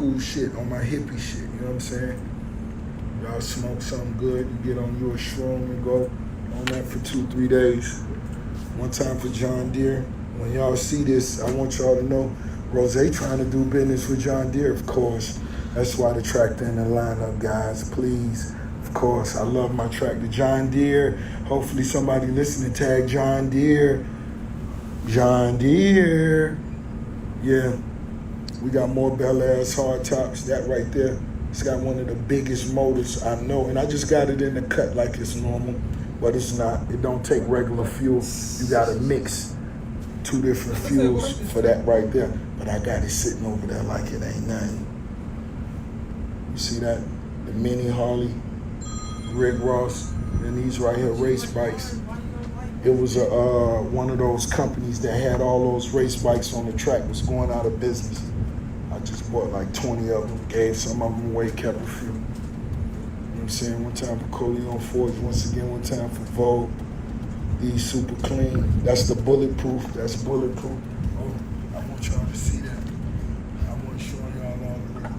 school shit, on my hippie shit, you know what I'm saying? Y'all smoke something good, you get on your shroom and go on that for 2-3 days. One time for John Deere. When y'all see this, I want y'all to know ROZAY trying to do business with John Deere, of course. That's why the tractor in the lineup, guys, please. Of course, I love my tractor. John Deere, hopefully somebody listening tag John Deere. John Deere. Yeah, we got more Bel Air's hard tops. That right there, it's got one of the biggest motors I know. And I just got it in the cut like it's normal, but it's not. It don't take regular fuel. You gotta mix 2 different fuels for that right there. But I got it sitting over there like it ain't nothing. You see that? The mini Harley, Rick Ross, and these right here race bikes. It was one of those companies that had all those race bikes on the track was going out of business. I just bought like 20 of them, gave some of them away, kept a few. You know what I'm saying? One time for Coleon Forge, once again, one time for Vogue. These super clean. That's the bulletproof. That's bulletproof. Oh, I want y'all to see that. I want to show y'all all of that.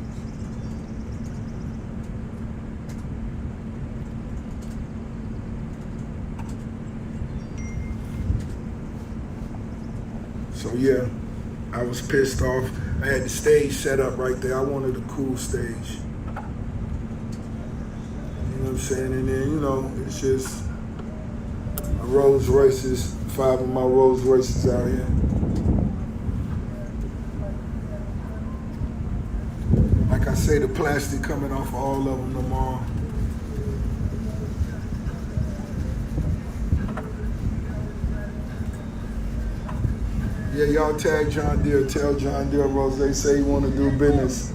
So yeah, I was pissed off. I had the stage set up right there. I wanted a cool stage. You know what I'm saying? And then, you know, it's just my Rolls Royces, 5 of my Rolls Royces out here. Like I say, the plastic coming off all of them tomorrow. Yeah, y'all tag John Deere. Tell John Deere ROZAY say he want to do business.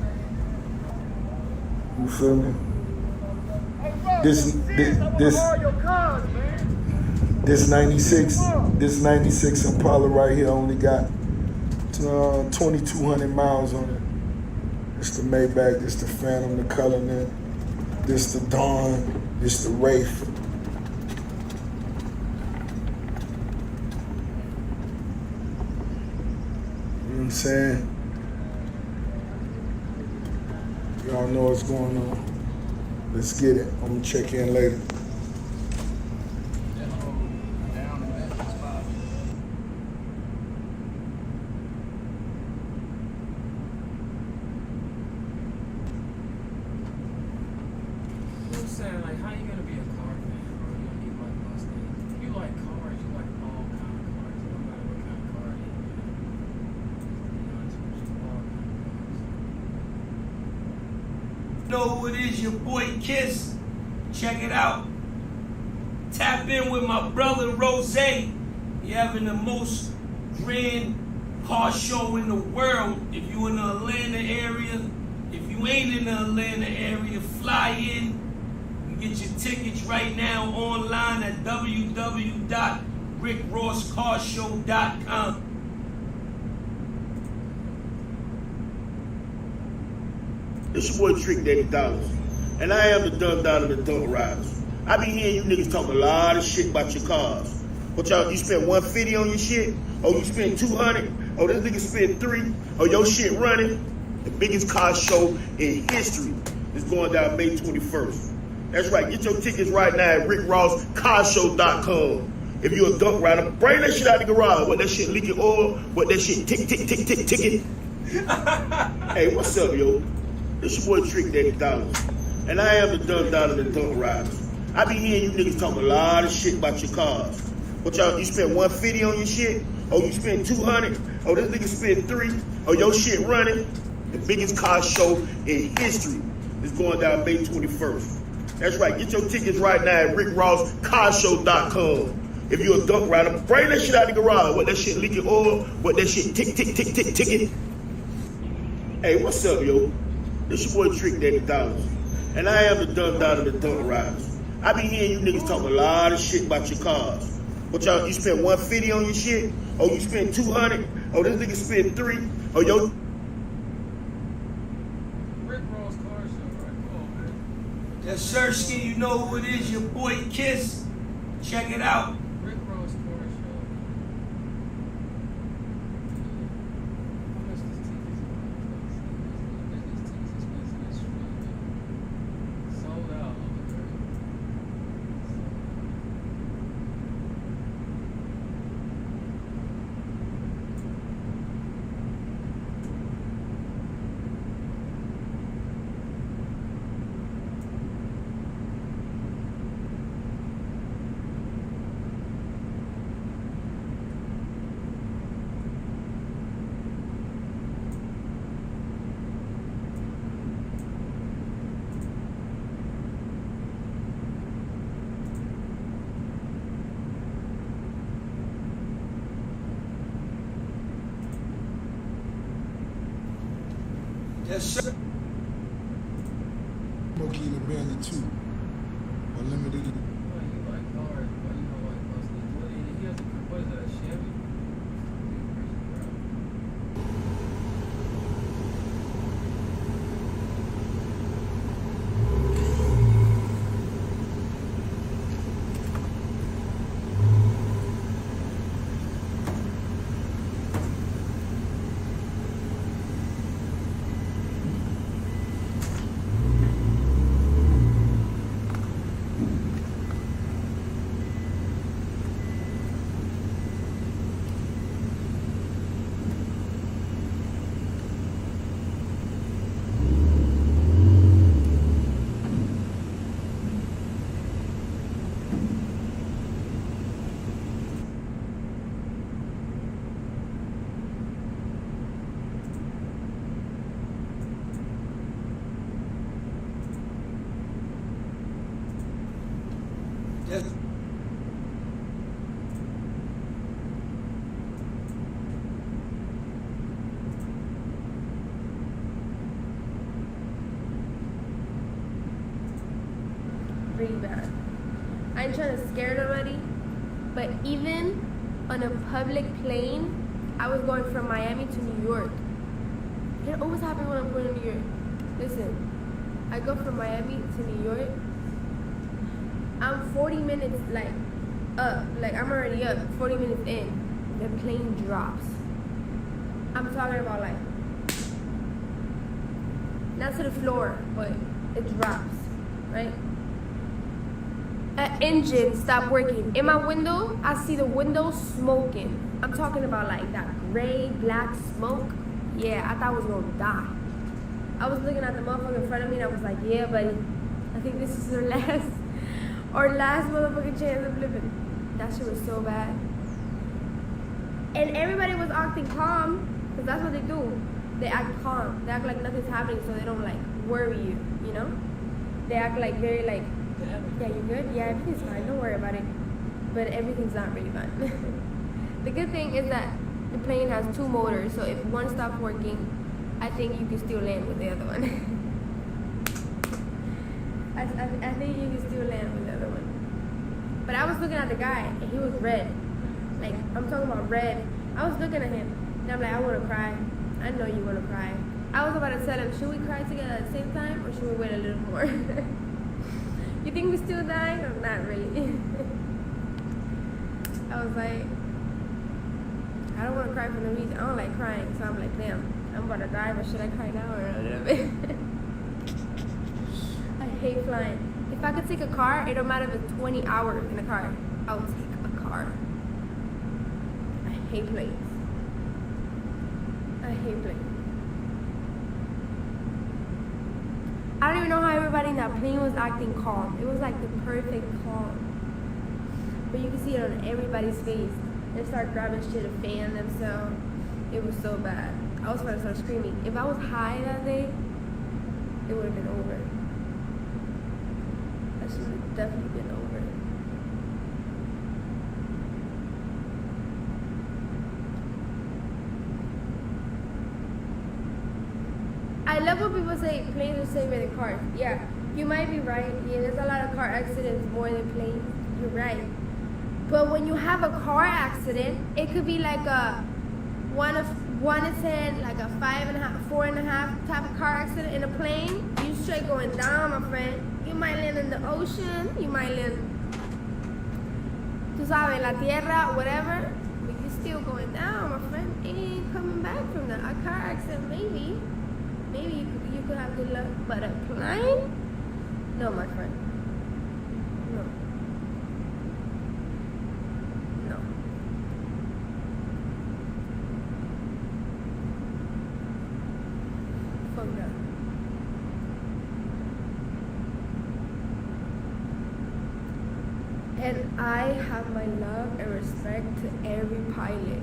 You feel me? This 96 Impala right here only got 2,200 miles on it. It's the Maybach. This the Phantom, the Cullinan. This the Dawn. This the Wraith. You know what I'm saying? Y'all know what's going on. Let's get it. I'm gonna check in later. Like, how you gonna be a car fan, bro? You don't need like Mustang. You like cars, you like all kind of cars. No matter what kind of car it is, man. You know who it is, your boy Kiss. Check it out. Tap in with my brother ROZAY. He having the most grand car show in the world. If you in the Atlanta area, if you ain't in the Atlanta area, fly in. Get your tickets right now online at www.rickrosscarshow.com. It's your boy Trick Daddy Dollars, and I am the Dumb Down of the Dumb Riders. I be hearing you niggas talking a lot of shit about your cars. What y'all, you spend 150 on your shit? Or you spend 200? Or this nigga spend 3? Or your shit running? The biggest car show in history is going down May 21st. That's right, get your tickets right now at rickrosscarshow.com. If you're a dunk rider, bring that shit out of the garage. What that shit leaking oil, what that shit ticking. Hey, what's up, yo? It's your boy Trick Daddy Dollars, and I am the Dumb Down of the Dumb Riders. I be hearing you niggas talking a lot of shit about your cars. What y'all, you spend 150 on your shit? Or you spend 200? Or this nigga spend 3? Or your shit running? The biggest car show in history is going down May 21st. That's right, get your tickets right now at rickrosscarshow.com. If you're a dunk rider, bring that shit out of the garage. What that shit leaking oil, what that shit ticking. Hey, what's up, yo? This your boy Trick Daddy Dollars, and I am the Dumb Down of the Dumb Riders. I be hearing you niggas talking a lot of shit about your cars. What y'all, you spend 150 on your shit? Or you spend 200? Or this nigga spend 3? Or yo... Yes, Sirski, you know who it is, your boy Kiss. Check it out. Yes, sir. Smokey and the Bandit 2. Unlimited. You like cars, but you don't like Mustangs. He has what is that, a Chevy? Yes. Really bad. I ain't trying to scare nobody, but even on a public plane, I was going from Miami to New York. It always happens when I'm going to New York. Listen, I go from Miami to New York. I'm 40 minutes up, I'm already up, 40 minutes in, the plane drops. I'm talking about not to the floor, but it drops, right? An engine stopped working. In my window, I see the window smoking. I'm talking about that gray, black smoke. Yeah, I thought I was gonna die. I was looking at the motherfucker in front of me and I was like, yeah, buddy, I think this is our last motherfucking chance of living. That shit was so bad. And everybody was acting calm, because that's what they do. They act calm. They act like nothing's happening so they don't worry you, you know? They act very yeah, you good? Yeah, everything's fine. Don't worry about it. But everything's not really fine. The good thing is that the plane has 2 motors, so if one stops working, I think you can still land with the other one. I think you can still land with the other one. But I was looking at the guy, and he was red. I'm talking about red. I was looking at him, and I'm like, I want to cry. I know you want to cry. I was about to tell him, should we cry together at the same time, or should we wait a little more? You think we're still dying? Or not really. I was like, I don't want to cry for no reason. I don't like crying, so I'm like, damn, I'm about to die, but should I cry now or a little bit? I hate flying. If I could take a car, it don't matter if it's 20 hours in a car, I would take a car. I hate planes. I hate planes. I don't even know how everybody in that plane was acting calm. It was like the perfect calm. But you can see it on everybody's face. They start grabbing shit to fan themselves. It was so bad. I was about to start screaming. If I was high that day, it would have been over. That should have definitely been over. I love when people say planes are safer than cars. Yeah, you might be right. Yeah, there's a lot of car accidents more than planes. You're right. But when you have a car accident, it could be like a 1 in 10, like a 5.5, 4.5 type of car accident. In a plane, you straight going down, my friend. You might land in the ocean. You might land, tú sabes, la tierra, whatever. But you're still going down, my friend. You ain't coming back from that. A car accident, maybe. Maybe you could have good luck, but a plane? No, my friend. No. No. Fuck that. And I have my love and respect to every pilot.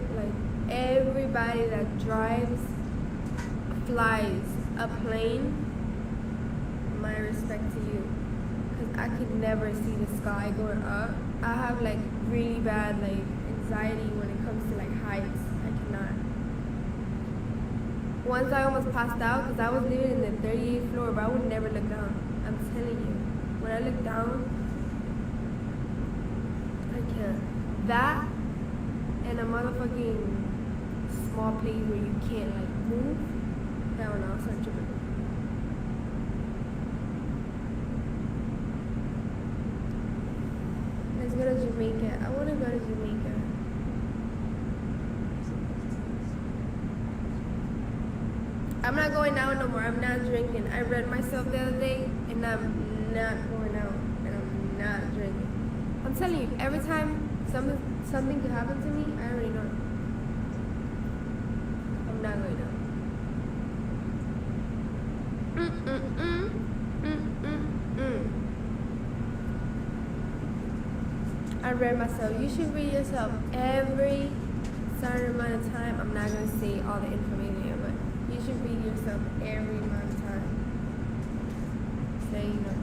Everybody that drives, flies a plane, my respect to you, because I could never see the sky going up. I have really bad anxiety when it comes to heights. I cannot. Once I almost passed out because I was living in the 38th floor, but I would never look down. I'm telling you. When I look down, I can't. That and a motherfucking small place where you can't like move. Hell no, I'll start tripping. Let's go to Jamaica. I want to go to Jamaica. I'm not going out no more. I'm not drinking. I read myself the other day, and I'm not going out, and I'm not drinking. I'm telling you, every time something could happen to me, I already know. I'm not going out. I read myself. You should read yourself every certain amount of time. I'm not gonna say all the information here, but you should read yourself every amount of time. So you know.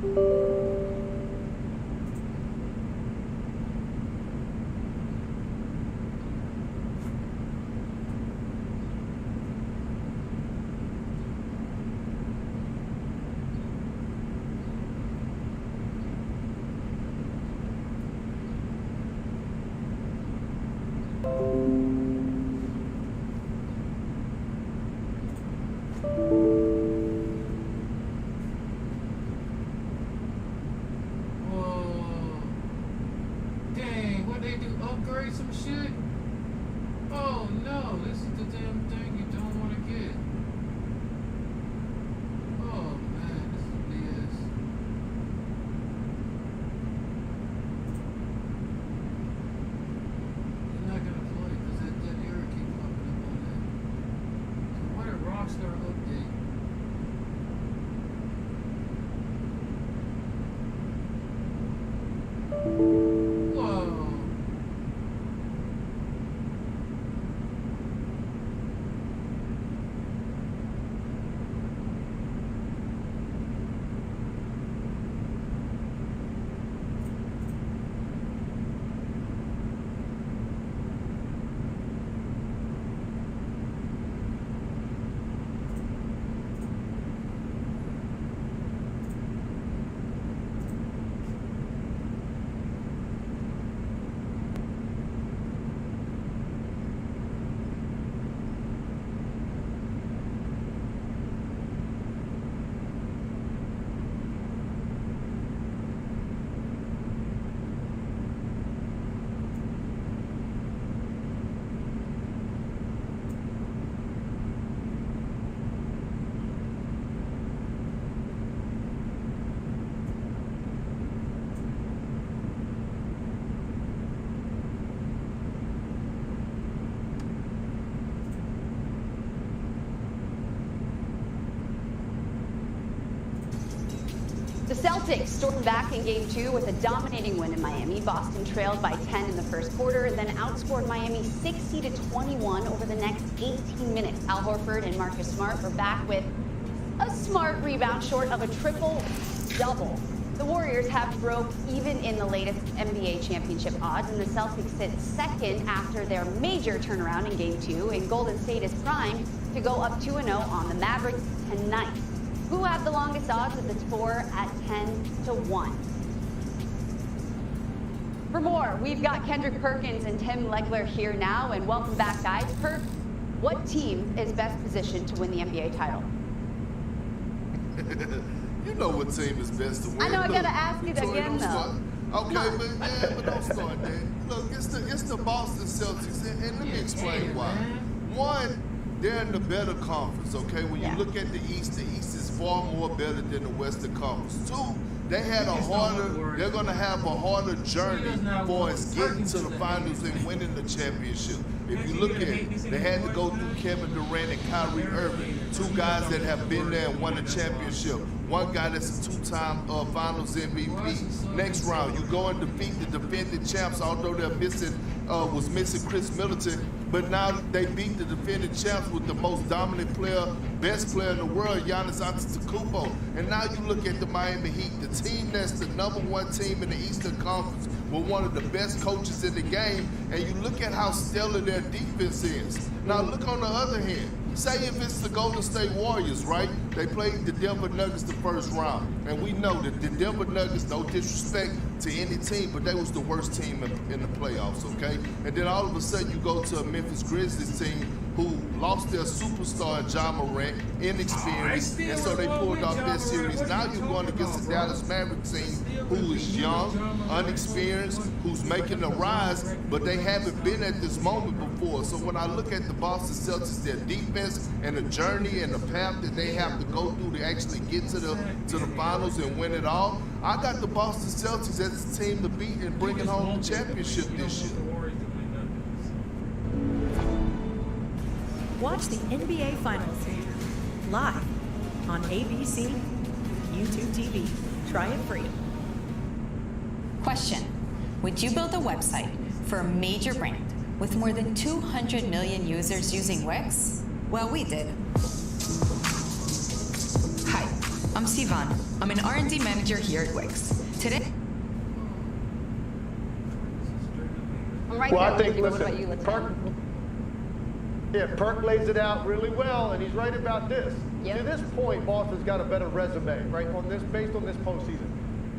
Whoa. Dang, what they do? Upgrade some shit? Oh no, this is the damn thing you don't want to get. Oh man, this is BS. You're not gonna play because that error keep popping up on that. So why did Rockstar update? Whoa. The Celtics stormed back in Game 2 with a dominating win in Miami. Boston trailed by 10 in the first quarter, then outscored Miami 60-21 over the next 18 minutes. Al Horford and Marcus Smart were back with a smart rebound short of a triple-double. The Warriors have broke even in the latest NBA championship odds, and the Celtics sit second after their major turnaround in Game 2, and Golden State is primed to go up 2-0 on the Mavericks tonight. Who have the longest odds with the score at 10-1? For more, we've got Kendrick Perkins and Tim Legler here now, and welcome back, guys. Perk, what team is best positioned to win the NBA title? You know what team is best to win. I know, I Look, gotta ask you Victoria, again, don't though. start. Okay, but don't start that. Look, it's the Boston Celtics, and let me explain why. One, they're in the better conference, okay? When you look at the East is far more better than the Western Conference. Two, they're gonna have a harder journey for us getting to the finals and winning the championship. If you look at it, they had to go through Kevin Durant and Kyrie Irving, two guys that have been there and won a championship. One guy that's a two-time Finals MVP. Next round, you go and defeat the defending champs, although they're missing Chris Middleton, but now they beat the defending champs with the most dominant player, best player in the world, Giannis Antetokounmpo. And now you look at the Miami Heat, the team that's the #1 team in the Eastern Conference, with one of the best coaches in the game, and you look at how stellar their defense is. Now look on the other hand. Say if it's the Golden State Warriors, right? They played the Denver Nuggets the first round. And we know that the Denver Nuggets, no disrespect to any team, but they was the worst team in the playoffs, okay? And then all of a sudden you go to a Memphis Grizzlies team who lost their superstar, Ja Morant, inexperienced, and so they pulled off their series. Now you're going against the Dallas Mavericks team who is young, unexperienced, who's making a rise, but they haven't been at this moment before. So when I look at the Boston Celtics, their defense and the journey and the path that they have to go through to actually get to the finals and win it all, I got the Boston Celtics as the team to beat and bringing home the championship this year. Watch the NBA Finals live on ABC, YouTube TV. Try it free. Question: would you build a website for a major brand with more than 200 million users using Wix? Well, we did. Hi, I'm Sivan. I'm an R&D manager here at Wix. Today... I'm right Well, there I with think, you. What listen, about you, Lieutenant? Perk lays it out really well, and he's right about this. Yep. To this point, Boston's got a better resume, right, on this, based on this postseason.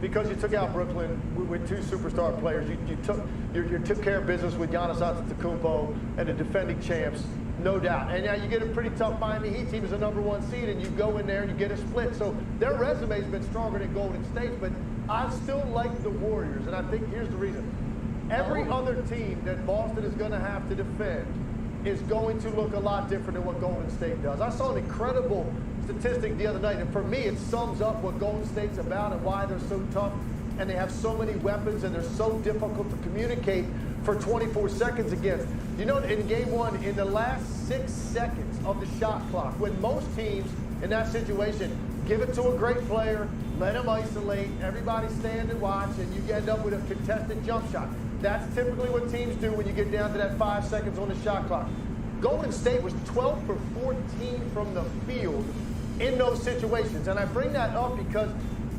Because you took out Brooklyn with two superstar players. You took care of business with Giannis Antetokounmpo and the defending champs, no doubt. And now you get a pretty tough Miami Heat team as a #1 seed, and you go in there and you get a split. So their resume's been stronger than Golden State, but I still like the Warriors, and I think here's the reason. Every other team that Boston is going to have to defend is going to look a lot different than what Golden State does. I saw an incredible statistic the other night, and for me, it sums up what Golden State's about and why they're so tough, and they have so many weapons, and they're so difficult to communicate for 24 seconds against. You know, in game one, in the last 6 seconds of the shot clock, when most teams in that situation give it to a great player, let him isolate, everybody stand and watch, and you end up with a contested jump shot. That's typically what teams do when you get down to that 5 seconds on the shot clock. Golden State was 12 for 14 from the field in those situations. And I bring that up because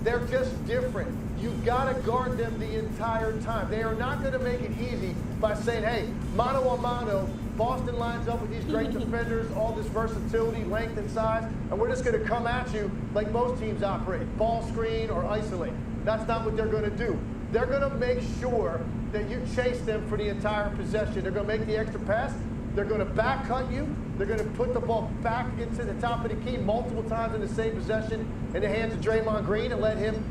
they're just different. You've got to guard them the entire time. They are not going to make it easy by saying, hey, mano a mano, Boston lines up with these great defenders, all this versatility, length and size, and we're just going to come at you like most teams operate, ball screen or isolate. That's not what they're going to do. They're going to make sure that you chase them for the entire possession. They're going to make the extra pass. They're going to back cut you. They're going to put the ball back into the top of the key multiple times in the same possession in the hands of Draymond Green and let him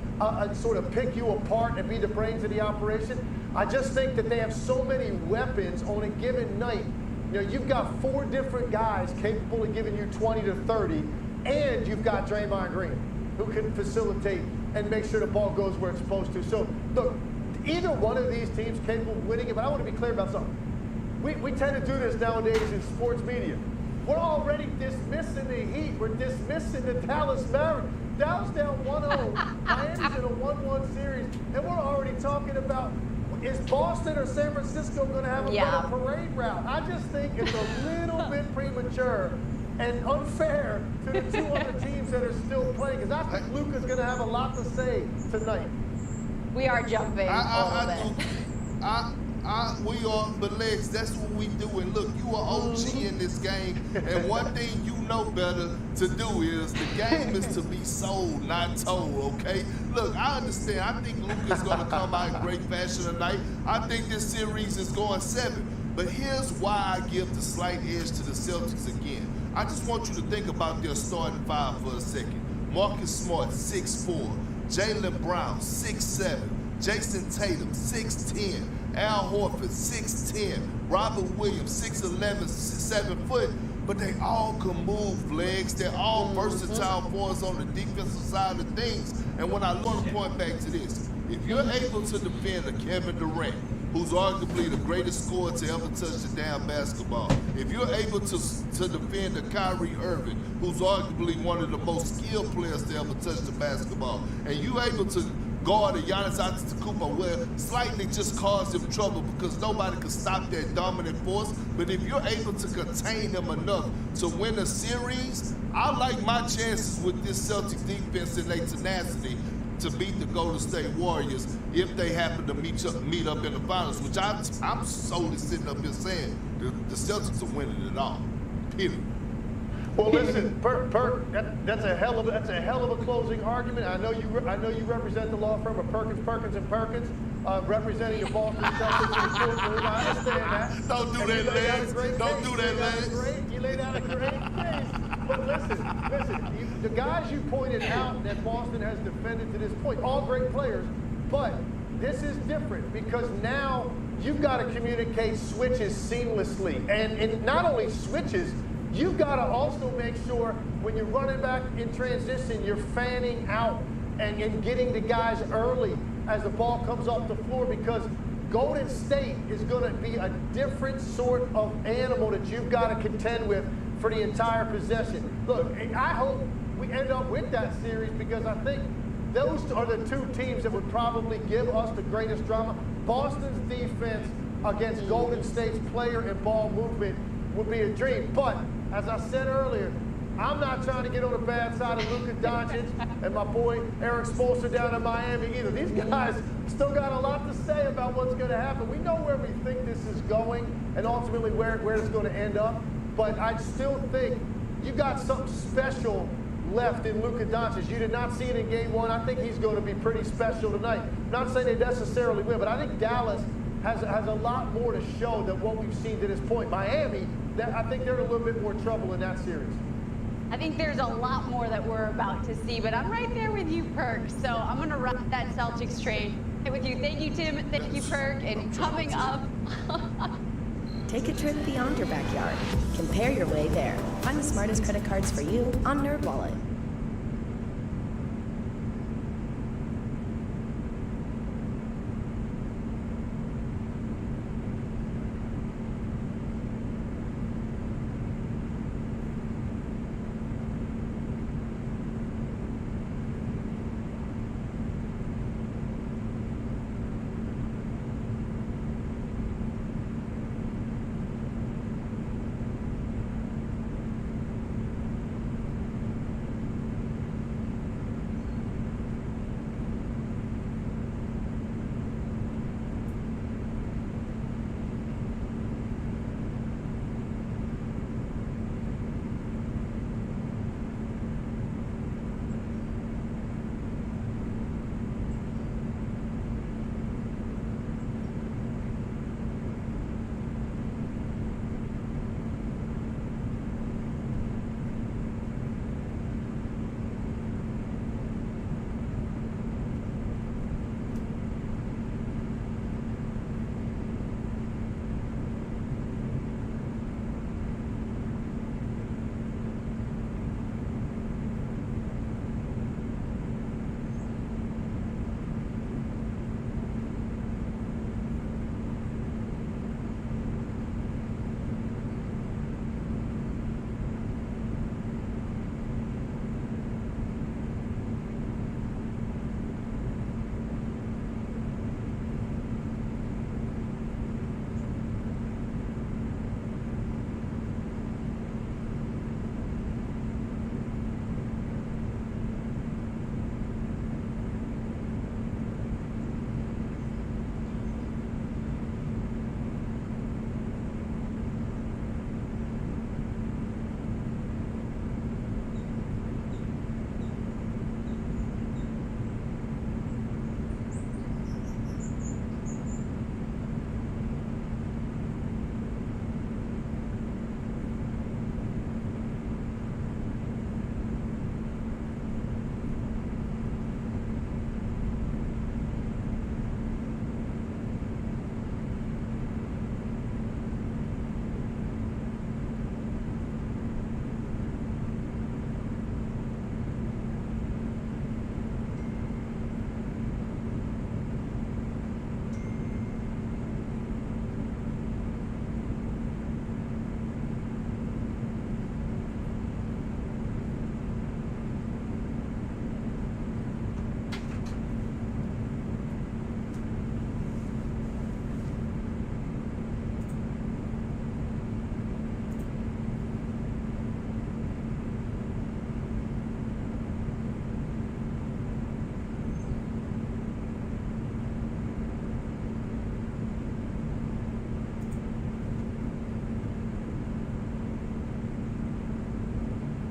sort of pick you apart and be the brains of the operation. I just think that they have so many weapons on a given night. You know, you've got 4 different guys capable of giving you 20 to 30, and you've got Draymond Green who can facilitate and make sure the ball goes where it's supposed to. So, look, either one of these teams capable of winning it, but I want to be clear about something. We tend to do this nowadays in sports media. We're already dismissing the Heat. We're dismissing the Dallas Mavericks. Dallas down 1-0. Miami's in a 1-1 series. And we're already talking about, is Boston or San Francisco going to have a better parade route? I just think it's a little bit premature and unfair to the 2 other teams that are still playing. Because I think Luka's going to have a lot to say tonight. We are jumping a little bit. We are, but Lex, that's what we do. And look, you are OG in this game, and one thing you know better to do is the game is to be sold, not told, okay? Look, I understand. I think Luka's going to come out in great fashion tonight. I think this series is going 7. But here's why I give the slight edge to the Celtics again. I just want you to think about their starting 5 for a second. Marcus Smart, 6'4". Jaylen Brown, 6'7". Jason Tatum, 6'10". Al Horford, 6'10". Robert Williams, 6'11", 7 foot. But they all can move legs. They're all versatile boys on the defensive side of things. And when I want to point back to this, if you're able to defend a Kevin Durant, who's arguably the greatest scorer to ever touch the damn basketball, if you're able to defend a Kyrie Irving, who's arguably one of the most skilled players to ever touch the basketball, and you're able to guard a Giannis Antetokounmpo, well, slightly just cause him trouble because nobody can stop that dominant force. But if you're able to contain him enough to win a series, I like my chances with this Celtics defense and their tenacity to beat the Golden State Warriors if they happen to meet up in the finals, which I'm solely sitting up here saying the Celtics are winning it all. Period. Well, listen, that's a hell of a closing argument. I know you represent the law firm of Perkins and Perkins, representing the Boston Celtics in the courtroom. I understand that. Don't do that, Lex. Don't do that, Lex. You laid out a great case. But listen, the guys you pointed out that Boston has defended to this point, all great players, but this is different because now you've got to communicate switches seamlessly. And not only switches, you've got to also make sure when you're running back in transition, you're fanning out and getting the guys early as the ball comes off the floor, because Golden State is going to be a different sort of animal that you've got to contend with for the entire possession. Look, I hope we end up with that series because I think those are the 2 teams that would probably give us the greatest drama. Boston's defense against Golden State's player and ball movement would be a dream. But as I said earlier, I'm not trying to get on the bad side of Luka Doncic and my boy Eric Spoelstra down in Miami either. These guys still got a lot to say about what's going to happen. We know where we think this is going and ultimately where it's going to end up. But I still think you got something special left in Luka Doncic. You did not see it in game one. I think he's going to be pretty special tonight. Not saying they necessarily win, but I think Dallas has a lot more to show than what we've seen to this point. Miami, I think they're in a little bit more trouble in that series. I think there's a lot more that we're about to see, but I'm right there with you, Perk. So I'm going to ride that Celtics train with you. Thank you, Tim. Thank you, Perk. And coming up... Take a trip beyond your backyard. Compare your way there. Find the smartest credit cards for you on NerdWallet.